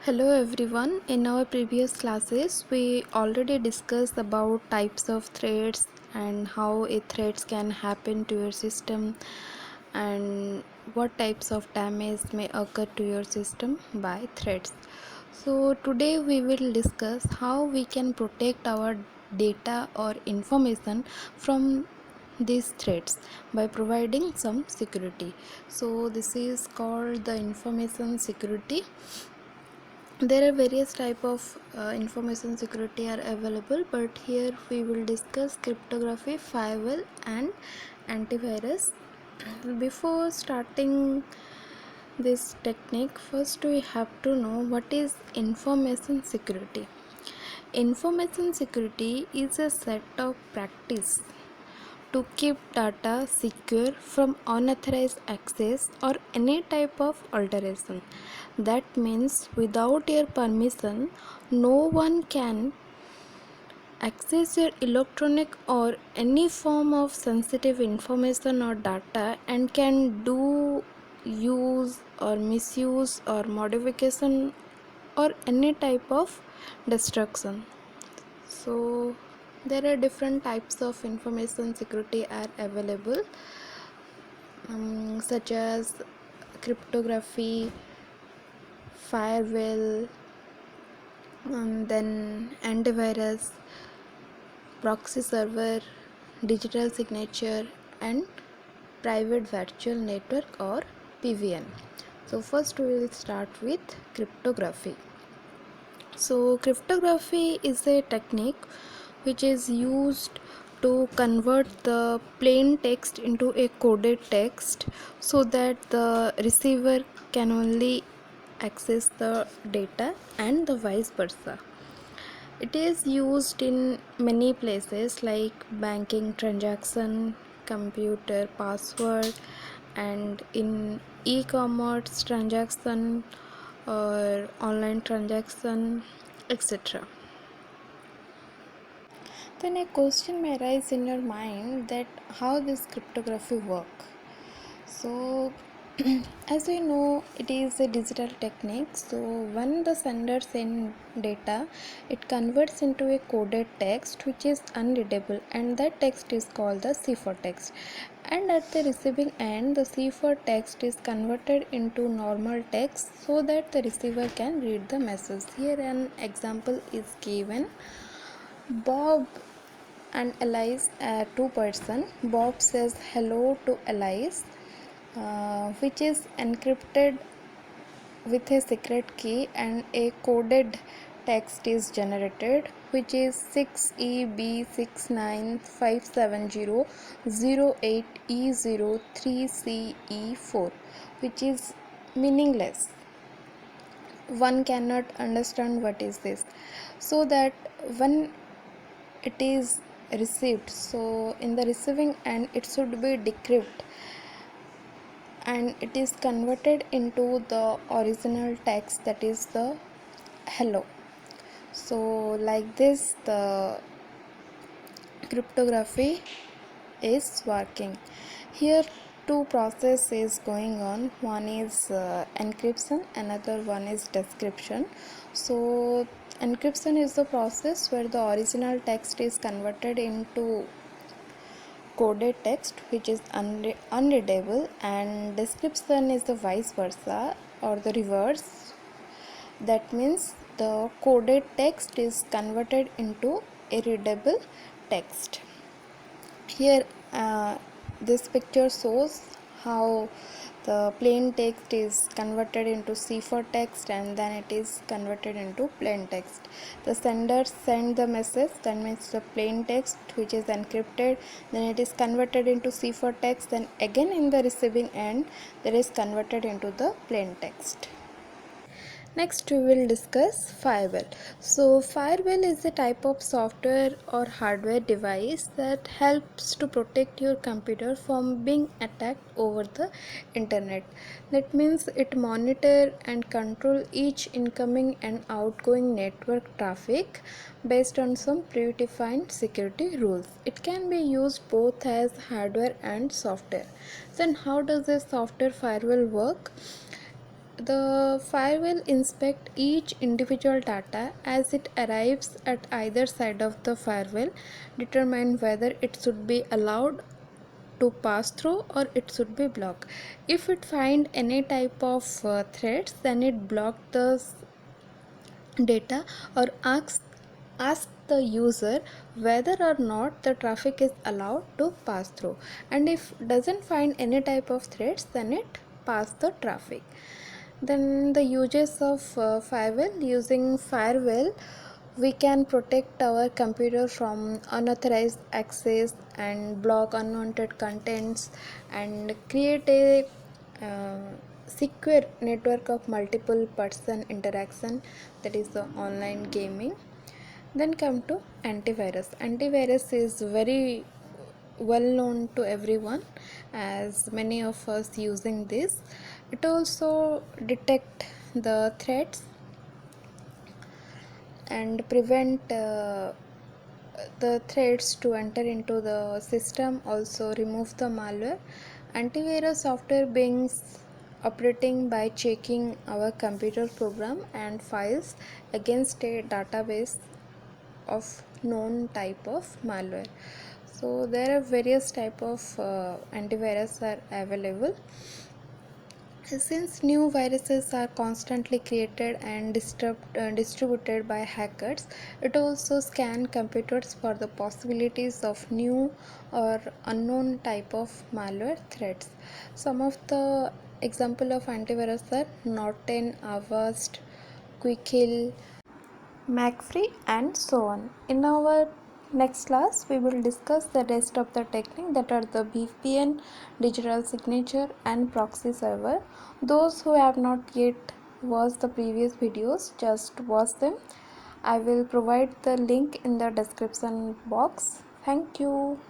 Hello everyone. In our previous classes, we already discussed about types of threats and how a threats can happen to your system and what types of damage may occur to your system by threats. So today we will discuss how we can protect our data or information from these threats by providing some security. So this is called the information security. There are various type of information security are available, but here we will discuss cryptography, firewall and antivirus. Before starting this technique, first we have to know what is information security. Information security is a set of practice to keep data secure from unauthorized access or any type of alteration. That means without your permission, no one can access your electronic or any form of sensitive information or data and can do use or misuse or modification or any type of destruction. So there are different types of information security are available, such as cryptography, firewall, and then antivirus, proxy server, digital signature, and private virtual network or PVN. So first we will start with cryptography. So cryptography is a technique which is used to convert the plain text into a coded text so that the receiver can only access the data and the vice versa. It is used in many places like banking transaction, computer password, and in e-commerce transaction or online transaction, etc. Then a question may arise in your mind that how this cryptography work. So as we know, it is a digital technique. So when the sender sends data, it converts into a coded text which is unreadable, and that text is called the ciphertext. And at the receiving end, the ciphertext is converted into normal text so that the receiver can read the message. Here an example is given. Bob and Alice are two person. Bob says hello to Alice, which is encrypted with a secret key, and a coded text is generated which is 6EB6957008E03CE4, which is meaningless. One cannot understand what is this. So that when it is received, so in the receiving end it should be decrypted and it is converted into the original text, that is the hello. So like this the cryptography is working. Here two process is going on. One is encryption, another one is description. So encryption is the process where the original text is converted into coded text which is unreadable, and description is the vice versa or the reverse. That means the coded text is converted into a readable text. Here this picture shows how the plain text is converted into ciphertext and then it is converted into plain text. The sender send the message, that means the plain text which is encrypted, then it is converted into ciphertext, then again in the receiving end that is converted into the plain text. Next, we will discuss firewall. So, firewall is a type of software or hardware device that helps to protect your computer from being attacked over the internet. That means it monitor and control each incoming and outgoing network traffic based on some predefined security rules. It can be used both as hardware and software. Then, how does a software firewall work? The file will inspect each individual data as it arrives at either side of the firewall, determine whether it should be allowed to pass through or it should be blocked. If it find any type of threats, then it block the data or ask the user whether or not the traffic is allowed to pass through, and if doesn't find any type of threats, then it pass the traffic. Then the uses of firewall. Using firewall, we can protect our computer from unauthorized access and block unwanted contents and create a uh, secure network of multiple person interaction, that is the online gaming. Then come to antivirus. Antivirus is very well known to everyone, as many of us using this. It also detect the threats and prevent the threats to enter into the system, also remove the malware. Antivirus software beings operating by checking our computer program and files against a database of known type of malware. So there are various type of antivirus are available. Since new viruses are constantly created and distributed by hackers, it also scan computers for the possibilities of new or unknown type of malware threats. Some of the example of antivirus are Norton, Avast, Quickhill, McAfee, and so on. In our next class, we will discuss the rest of the technique, that are the VPN, digital signature, and proxy server. Those who have not yet watched the previous videos, just watch them. I will provide the link in the description box. Thank you.